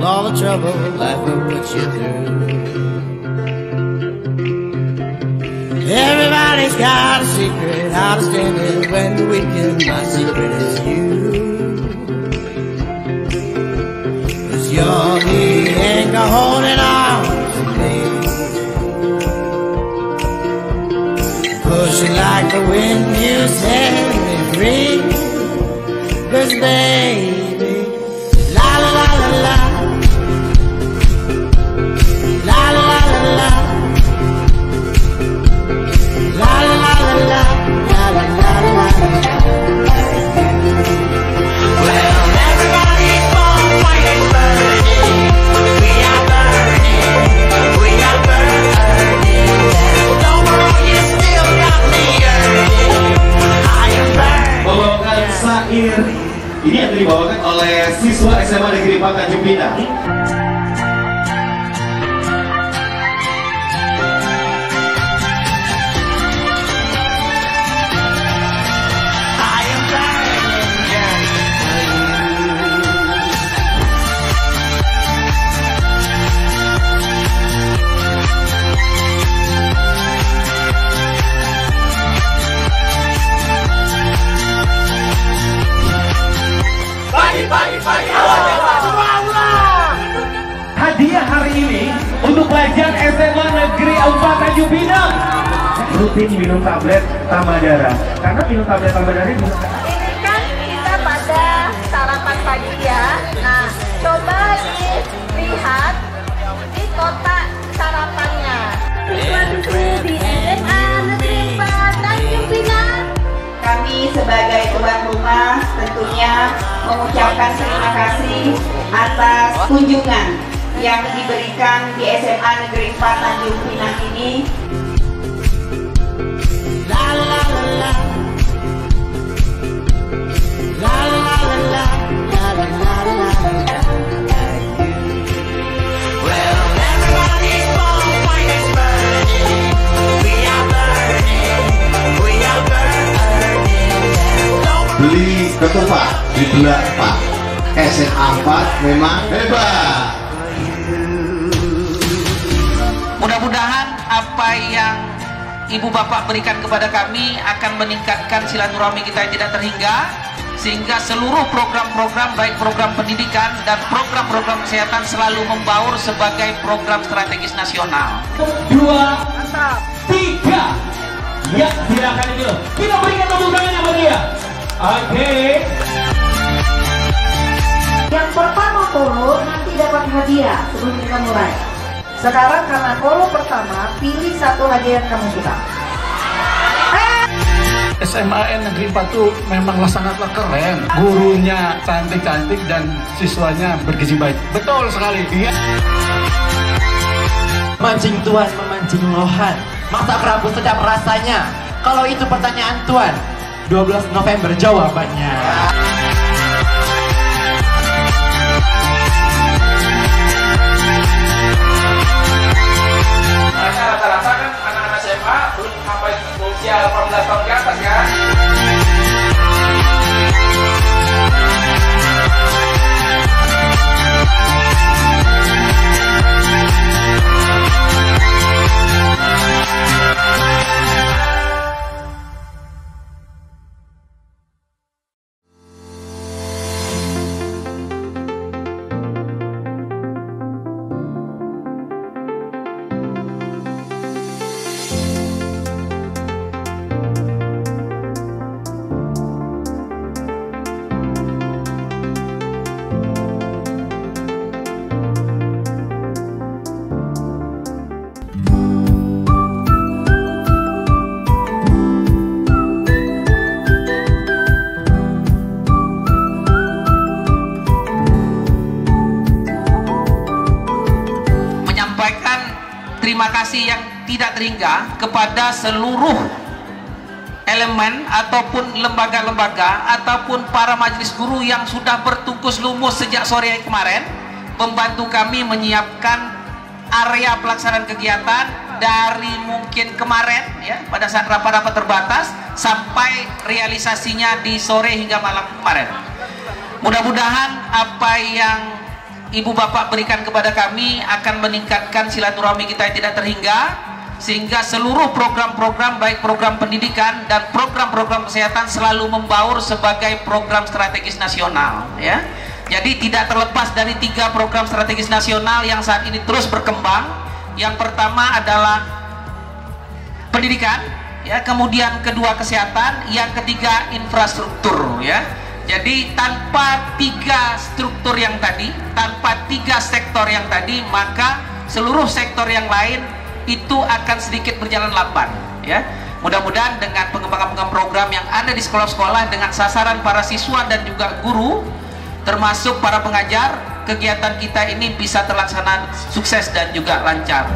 all the trouble life will put you through. Everybody's got a secret, how to stand it when you're weak, my secret is you. 'Cause you're the anchor holding on to me, pushing like the wind, you set me free. 'Cause baby, la la la la la, la la la la la, la la la la la, la la la la la. Well, everybody's born fighting, burning. We are burning, we are burning. Don't worry, you still got me yearning. I am burning. Bawakan syair ini yang dibawakan oleh siswa SMA Negeri 4 Tanjung Pinang. Hadiah hari ini untuk pelajar SMA Negeri 4 Tanjung Pinang. Rutin minum tablet Tamadara. Karena minum tablet Tamadara ini kan kita pada sarapan pagi ya. Nah, coba dilihat di kotak sarapannya. Siswa-siswi di SMA Negeri 4 Tanjung Pinang. Kami sebagai tuan rumah tentunya mengucapkan terima kasih atas kunjungan yang diberikan di SMA Negeri 4 Tanjung Pinang ini. La la la la, la la la la, la la la la. Well, everybody's born fighting, burning. We are burning, we are burning. Beli ketupat di Belah Pak. SMA 4 memang hebat. Mudah-mudahan apa yang Ibu Bapak berikan kepada kami akan meningkatkan silaturahmi kita yang tidak terhingga, sehingga seluruh program-program baik program pendidikan dan program-program kesehatan selalu membaur sebagai program strategis nasional. 2, 3. Ya, silakan itu. Kita berikan tepuk tangan yang meriah. Oke. Yang pertama polo nanti dapat hadiah sebelum kita mulai. Sekarang karena polo pertama, pilih satu hadiah yang kamu suka. SMAN Negeri 4 itu memanglah sangatlah keren. Gurunya cantik-cantik dan siswanya bergizi baik. Betul sekali. Iya. Mancing Tuan, memancing lohan. Masak Rabu sedap rasanya. Kalau itu pertanyaan Tuan, 12 November jawabannya. Rata-rata kan anak-anak SMA belum sampai usia 18 tahun ke atas kan? Terima kasih yang tidak terhingga kepada seluruh elemen ataupun lembaga-lembaga ataupun para majelis guru yang sudah bertungkus lumus sejak sore kemarin membantu kami menyiapkan area pelaksanaan kegiatan dari mungkin kemarin ya pada saat rapat-rapat terbatas sampai realisasinya di sore hingga malam kemarin. Mudah-mudahan apa yang ibu bapak berikan kepada kami akan meningkatkan silaturahmi kita yang tidak terhingga, sehingga seluruh program-program baik program pendidikan dan program-program kesehatan selalu membaur sebagai program strategis nasional, ya. Jadi tidak terlepas dari 3 program strategis nasional yang saat ini terus berkembang. Yang pertama adalah pendidikan, ya, kemudian kedua kesehatan, yang ketiga infrastruktur, ya. Jadi tanpa 3 struktur yang tadi, tanpa 3 sektor yang tadi, maka seluruh sektor yang lain itu akan sedikit berjalan lamban, ya. Mudah-mudahan dengan pengembangan program yang ada di sekolah-sekolah dengan sasaran para siswa dan juga guru, termasuk para pengajar, kegiatan kita ini bisa terlaksana sukses dan juga lancar.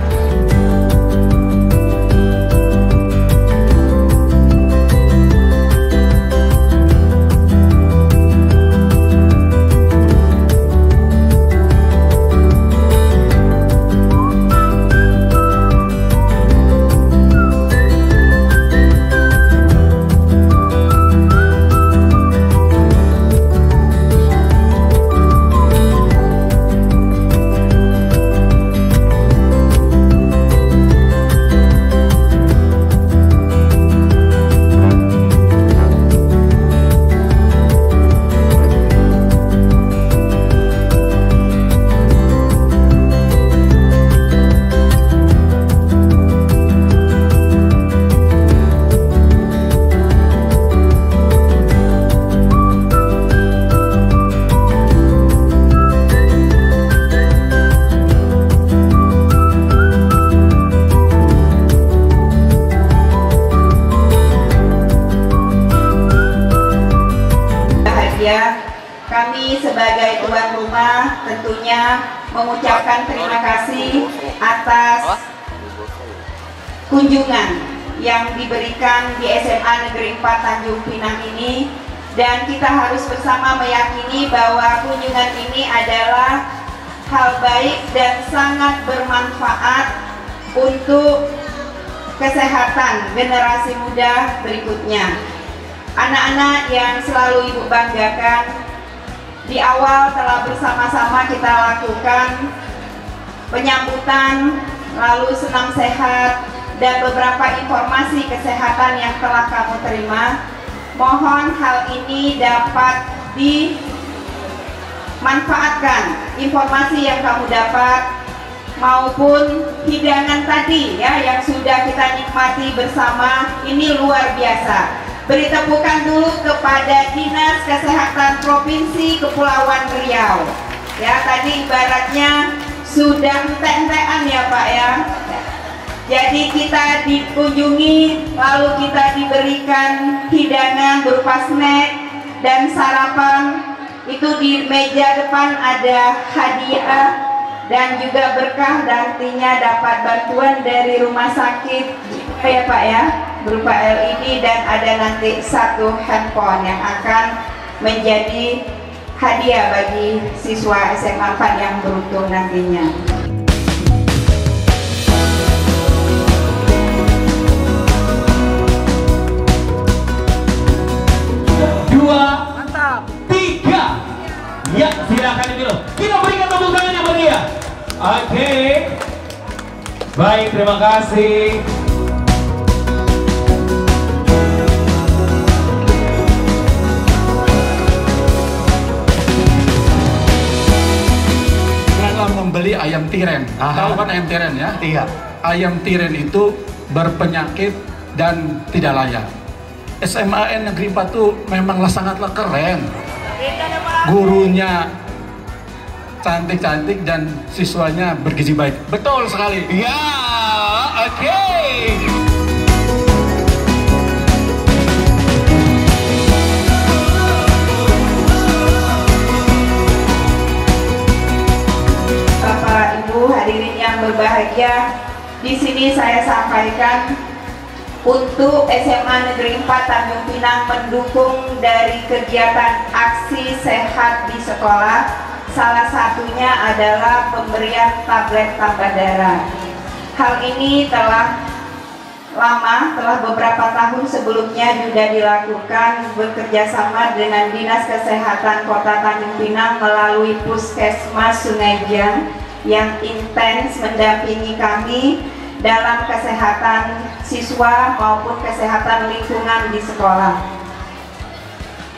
Kami sebagai tuan rumah tentunya mengucapkan terima kasih atas kunjungan yang diberikan di SMA Negeri 4 Tanjung Pinang ini, dan kita harus bersama meyakini bahwa kunjungan ini adalah hal baik dan sangat bermanfaat untuk kesehatan generasi muda berikutnya. Anak-anak yang selalu Ibu banggakan, di awal telah bersama-sama kita lakukan penyambutan, lalu senam sehat, dan beberapa informasi kesehatan yang telah kamu terima. Mohon hal ini dapat dimanfaatkan, informasi yang kamu dapat maupun hidangan tadi, ya, yang sudah kita nikmati bersama, ini luar biasa. Beri tepukan dulu kepada Dinas Kesehatan Provinsi Kepulauan Riau. Ya, tadi ibaratnya sudah entek-entekan ya Pak, ya. Jadi kita dikunjungi, lalu kita diberikan hidangan berupa snack dan sarapan. Itu di meja depan ada hadiah dan juga berkah, dan artinya dapat bantuan dari rumah sakit, ya Pak, ya, berupa LED, dan ada nanti 1 handphone yang akan menjadi hadiah bagi siswa SMA 4 yang beruntung nantinya. Dua, mantap. 3. Ya, silakan dulu. Kita berikan tepuk tangannya buat dia. Oke. Baik, terima kasih. Membeli ayam tiren, tahu kan ayam tiren, ya? Iya. Ayam tiren itu berpenyakit dan tidak layak. SMA Negeri 4 itu memanglah sangatlah keren. Gurunya cantik-cantik dan siswanya bergizi baik. Betul sekali. Ya, oke. Bapak Ibu hadirin yang berbahagia, di sini saya sampaikan untuk SMA Negeri 4 Tanjung Pinang mendukung dari kegiatan aksi sehat di sekolah. Salah satunya adalah pemberian tablet tambah darah. Hal ini telah lama, telah beberapa tahun sebelumnya juga dilakukan bekerja sama dengan Dinas Kesehatan Kota Tanjung Pinang melalui Puskesmas Sungaijan yang intens mendampingi kami dalam kesehatan siswa maupun kesehatan lingkungan di sekolah.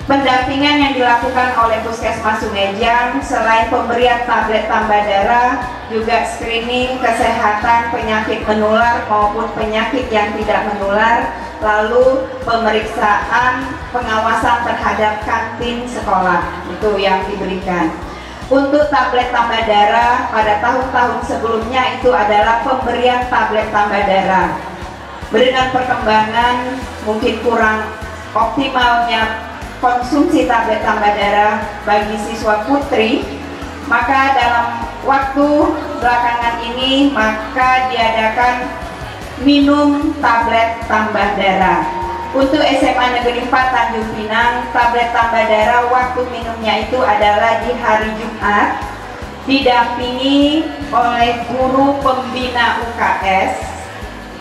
Pendampingan yang dilakukan oleh Puskesmas Sungaijan selain pemberian tablet tambah darah, juga screening kesehatan penyakit menular maupun penyakit yang tidak menular, lalu pemeriksaan pengawasan terhadap kantin sekolah, itu yang diberikan. Untuk tablet tambah darah pada tahun-tahun sebelumnya itu adalah pemberian tablet tambah darah. Dengan perkembangan mungkin kurang optimalnya konsumsi tablet tambah darah bagi siswa putri, maka dalam waktu belakangan ini maka diadakan minum tablet tambah darah. Untuk SMA Negeri 4 Tanjung Pinang, tablet tambah darah waktu minumnya itu adalah di hari Jumat, didampingi oleh guru pembina UKS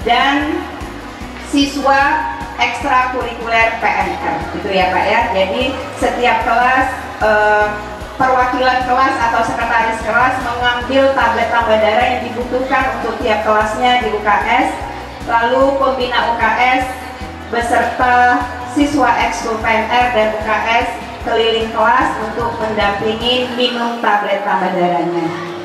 dan siswa ekstrakurikuler PNR, gitu ya Pak ya. Jadi setiap kelas perwakilan kelas atau sekretaris kelas mengambil tablet tambah darah yang dibutuhkan untuk tiap kelasnya di UKS, lalu pembina UKS beserta siswa ekskul PNR dan UKS keliling kelas untuk mendampingi minum tablet tambah darahnya.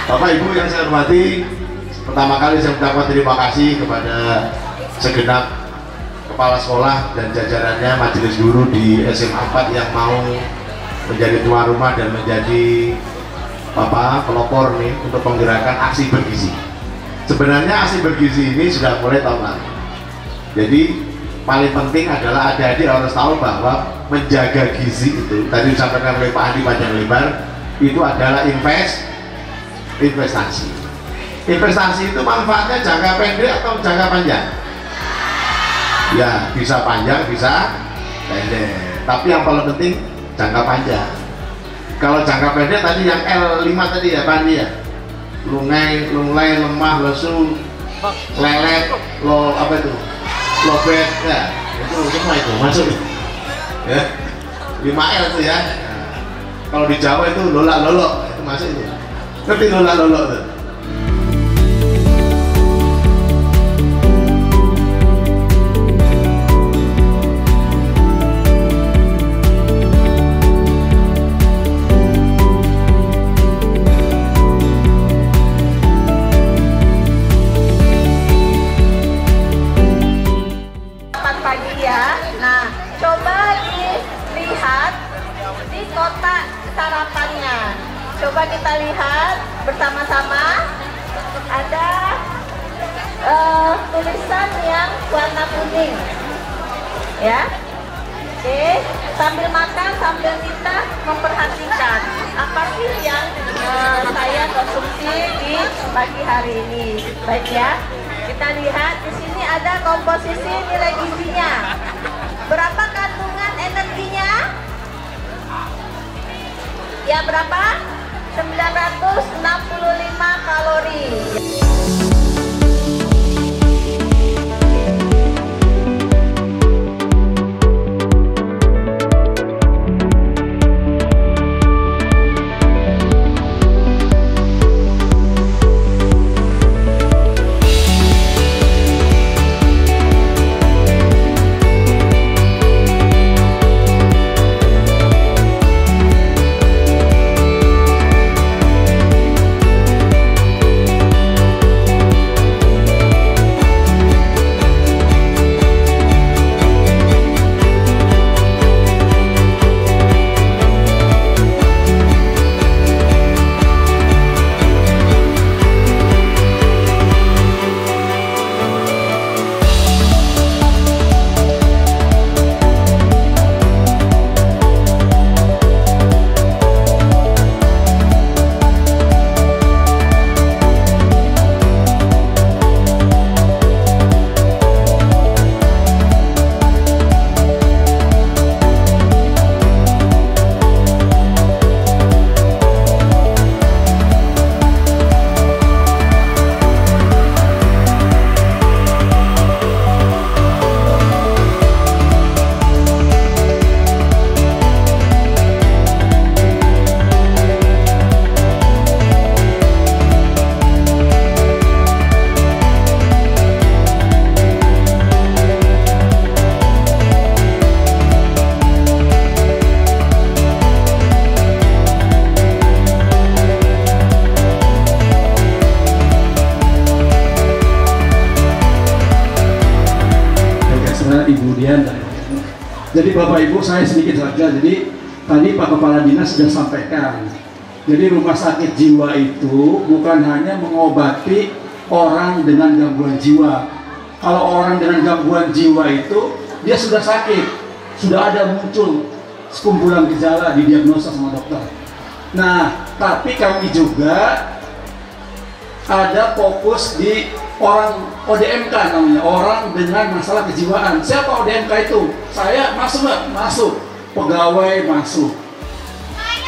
Bapak Ibu yang saya hormati, pertama kali saya mengucapkan terima kasih kepada segenap kepala sekolah dan jajarannya majelis guru di SMA 4 yang mau menjadi tuan rumah dan menjadi pelopor nih untuk menggerakkan aksi bergizi. Sebenarnya aksi bergizi ini sudah mulai tahun lalu. Jadi paling penting adalah adik-adik harus tahu bahwa menjaga gizi itu tadi disampaikan oleh Pak Andi panjang lebar, itu adalah investasi. Investasi itu manfaatnya jangka pendek atau jangka panjang? Ya, bisa panjang, bisa pendek. Tapi yang paling penting jangka panjang. Kalau jangka pendek tadi yang L5 tadi ya Pak Andi ya. Lungai, lemah, lesu, lelet, lobet, ya. Itu semua itu masuk. Ya. 5L itu ya. Nah, kalau di Jawa itu lolak-lolok, itu masuk itu. Ngerti lolak-lolok tuh? Selamat pagi ya. Nah, coba dilihat di kotak sarapannya. coba kita lihat bersama-sama. Ada tulisan yang warna kuning, ya. Oke, sambil makan, sambil kita memperhatikan apa sih yang saya konsumsi di pagi hari ini. Baik ya, kita lihat di sini ada komposisi nilai gizinya. Berapa kandungan energinya? Ya berapa? 965 kalori. Ibu Dian. Jadi Bapak Ibu, saya sedikit saja. Jadi tadi Pak Kepala Dinas sudah sampaikan. Jadi rumah sakit jiwa itu bukan hanya mengobati orang dengan gangguan jiwa. Kalau orang dengan gangguan jiwa itu dia sudah sakit, sudah ada muncul sekumpulan gejala didiagnosa sama dokter. Nah, tapi kami juga ada fokus di orang ODMK namanya, orang dengan masalah kejiwaan. Siapa ODMK itu? Saya masuk nggak? Masuk. Pegawai masuk.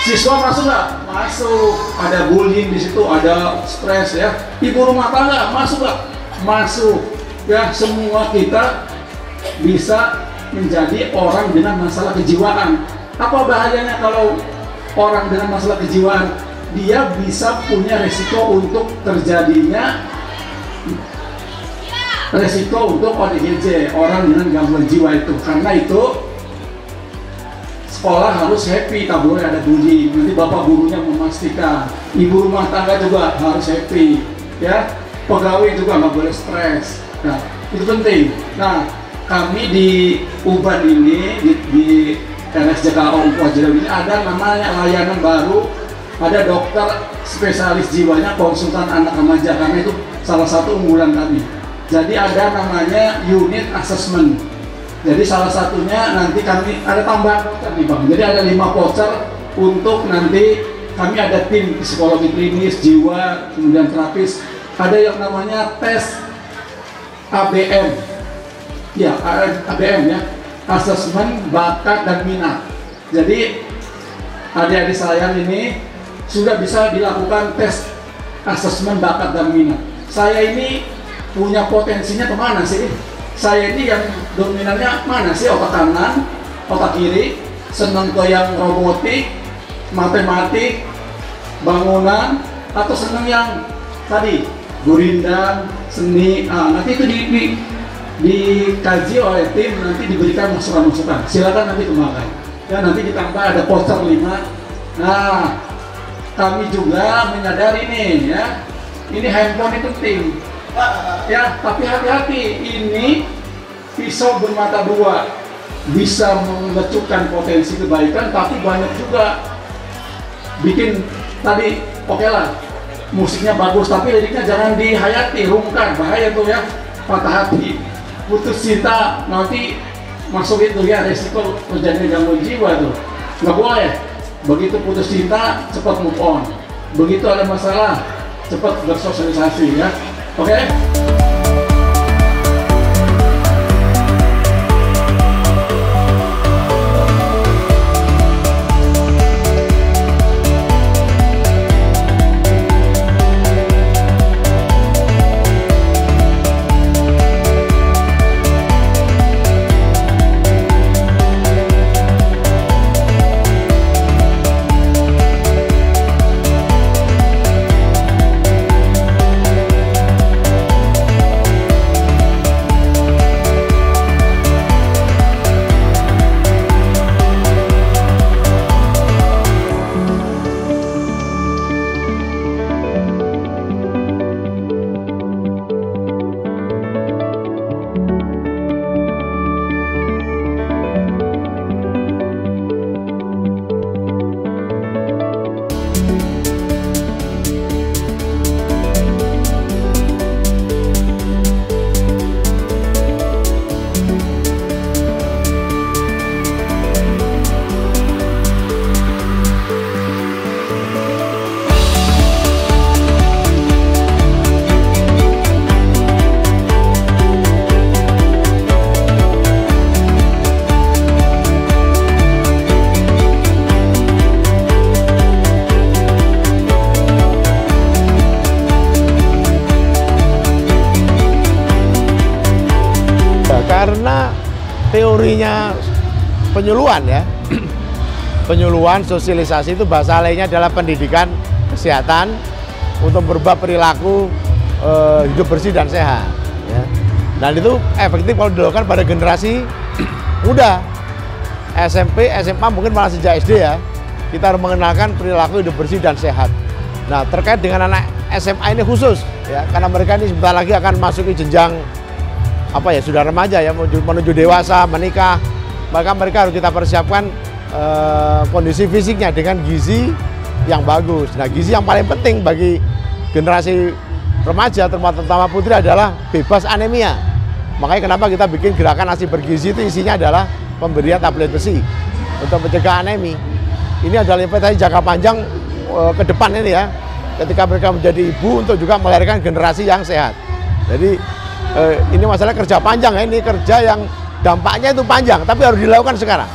Siswa masuk nggak? Masuk. Ada bullying di situ, ada stres ya. Ibu rumah tangga masuk nggak? Masuk. Ya, semua kita bisa menjadi orang dengan masalah kejiwaan. Apa bahayanya kalau orang dengan masalah kejiwaan? Dia bisa punya resiko untuk terjadinya resiko untuk ODGJ, orang dengan gangguan jiwa itu. Karena itu sekolah harus happy, tak boleh ada bullying. Nanti bapak gurunya memastikan. Ibu rumah tangga juga harus happy, ya. Pegawai juga nggak boleh stres. Nah, itu penting. Nah, kami di Uban ini di RSJKO Wajira ini ada namanya layanan baru. Ada dokter spesialis jiwanya, konsultan anak remaja, karena itu salah satu unggulan kami. Jadi ada namanya unit assessment. Jadi salah satunya nanti kami ada tambahan dokter nih Bang. Jadi ada 5 voucher untuk nanti kami ada tim psikologi klinis, jiwa, kemudian terapis. Ada yang namanya tes ABM. Ya, ABM ya. Assessment bakat dan minat. Jadi adik-adik saya ini sudah bisa dilakukan tes asesmen bakat dan minat. Saya ini punya potensinya kemana sih? Saya ini yang dominannya mana sih? Otak kanan, otak kiri, senang ke yang robotik, matematik, bangunan, atau senang yang tadi gurindam, seni. Nanti itu dikaji oleh tim, nanti diberikan masukan-masukan. Silakan nanti kembangkan. Ya, nanti ditambah ada poster 5. Nah, kami juga menyadari nih ya, ini handphone itu penting ya, tapi hati-hati, ini pisau bermata dua, bisa memecahkan potensi kebaikan, tapi banyak juga bikin tadi oke lah, musiknya bagus, tapi liriknya jangan dihayati, rungkan, bahaya tuh ya, patah hati, putus cinta, nanti masuk itu ya resiko terjadinya gangguan jiwa tuh, nggak boleh. Begitu putus cinta, cepat move on. Begitu ada masalah, cepat bersosialisasi ya, oke? Karena teorinya penyuluhan ya, penyuluhan, sosialisasi itu bahasa lainnya adalah pendidikan kesehatan untuk berubah perilaku hidup bersih dan sehat ya. Dan itu efektif kalau dilakukan pada generasi muda, SMP, SMA, mungkin malah sejak SD ya, kita harus mengenalkan perilaku hidup bersih dan sehat. Nah, terkait dengan anak SMA ini khusus ya, karena mereka ini sebentar lagi akan masuki jenjang apa ya, sudah remaja ya, menuju dewasa, menikah, maka mereka harus kita persiapkan kondisi fisiknya dengan gizi yang bagus. Nah, gizi yang paling penting bagi generasi remaja, terutama putri, adalah bebas anemia. Makanya kenapa kita bikin gerakan ASI Bergizi, itu isinya adalah pemberian tablet besi untuk mencegah anemi. Ini adalah investasi jangka panjang ke depan ini ya, ketika mereka menjadi ibu, untuk juga melahirkan generasi yang sehat. Jadi ini masalah kerja panjang ya, ini kerja yang dampaknya itu panjang, tapi harus dilakukan sekarang.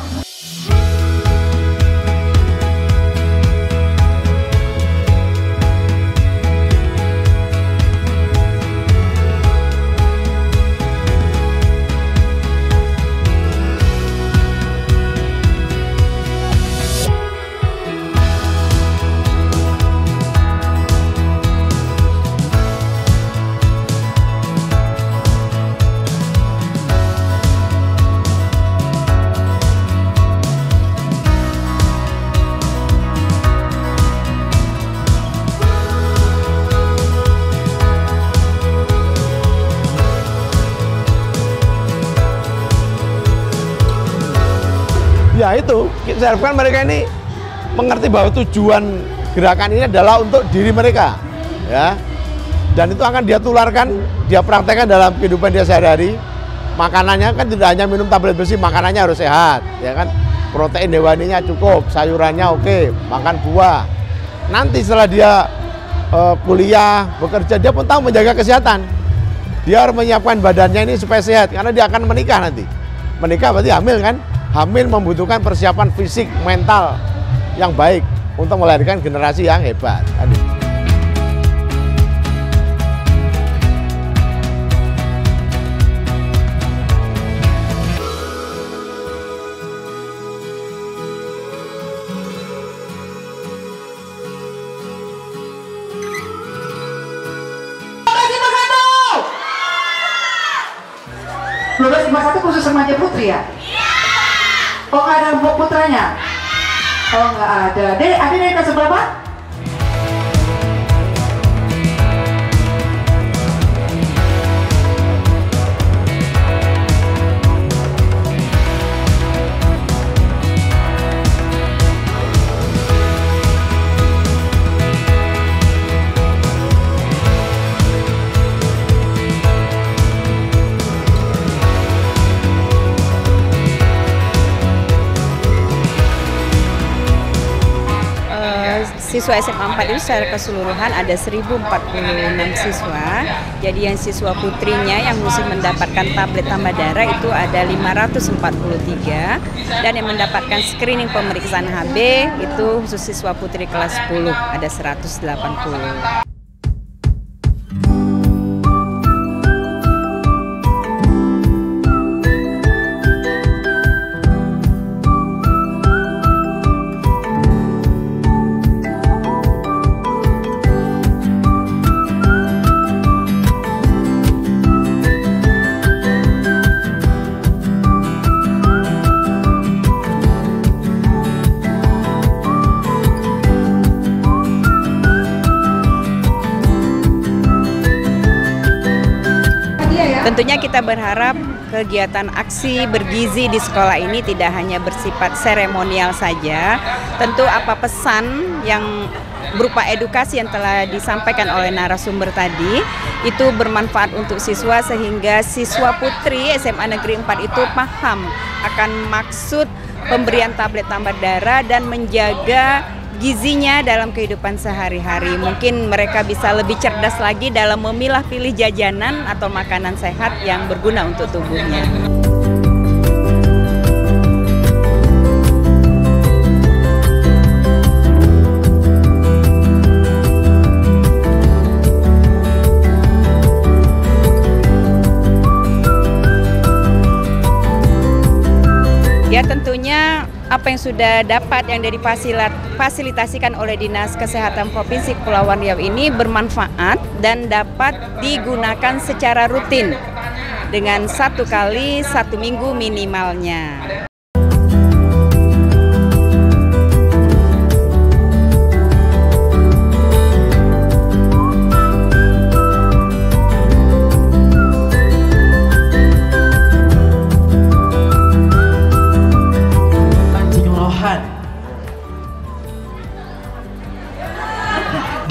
Ya itu, saya harapkan mereka ini mengerti bahwa tujuan gerakan ini adalah untuk diri mereka, ya. Dan itu akan dia tularkan, dia praktekkan dalam kehidupan dia sehari-hari. Makanannya kan tidak hanya minum tablet besi, makanannya harus sehat, ya kan. Protein hewaninya cukup, sayurannya oke, makan buah. Nanti setelah dia kuliah, bekerja, dia pun tahu menjaga kesehatan. Dia harus menyiapkan badannya ini supaya sehat, karena dia akan menikah nanti. Menikah berarti hamil kan? Hamil membutuhkan persiapan fisik, mental yang baik untuk melahirkan generasi yang hebat. Khusus remaja putri ya? Oh, nggak ada putranya? Oh, nggak ada. Dek, ada dari kelas berapa? siswa SMA 4 itu secara keseluruhan ada 1046 siswa. Jadi yang siswa putrinya yang mesti mendapatkan tablet tambah darah itu ada 543, dan yang mendapatkan screening pemeriksaan HB itu khusus siswa putri kelas 10 ada 180. Tentunya kita berharap kegiatan aksi bergizi di sekolah ini tidak hanya bersifat seremonial saja. Tentu apa pesan yang berupa edukasi yang telah disampaikan oleh narasumber tadi itu bermanfaat untuk siswa, sehingga siswa putri SMA Negeri 4 itu paham akan maksud pemberian tablet tambah darah dan menjaga gizinya dalam kehidupan sehari-hari. Mungkin mereka bisa lebih cerdas lagi dalam memilah-pilih jajanan atau makanan sehat yang berguna untuk tubuhnya. Ya, tentunya apa yang sudah dapat yang dari fasilitasikan oleh Dinas Kesehatan Provinsi Kepulauan Riau ini bermanfaat dan dapat digunakan secara rutin dengan 1 kali 1 minggu minimalnya.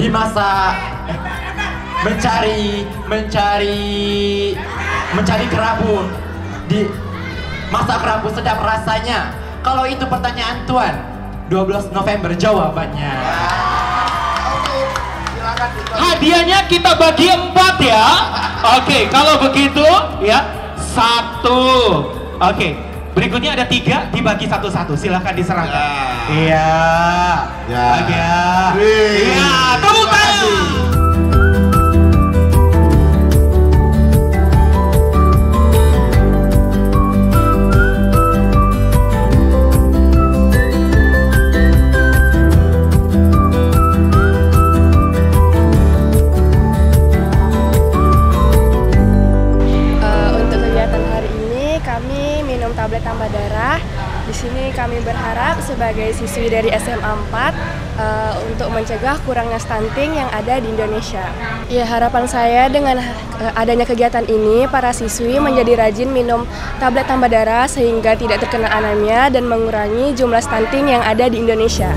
Di masa mencari kerabu, di masa kerabu sedap rasanya. Kalau itu pertanyaan Tuan, 12 November jawabannya. Hadiahnya kita bagi 4 ya. Oke, kalau begitu ya 1. Oke. Berikutnya ada 3 dibagi satu-satu, silahkan diserahkan. Iya. Ya. Iya. Tepuk tangan. Tablet tambah darah. Di sini kami berharap sebagai siswi dari SMA 4 untuk mencegah kurangnya stunting yang ada di Indonesia. Ya, harapan saya dengan adanya kegiatan ini, para siswi menjadi rajin minum tablet tambah darah sehingga tidak terkena anemia dan mengurangi jumlah stunting yang ada di Indonesia.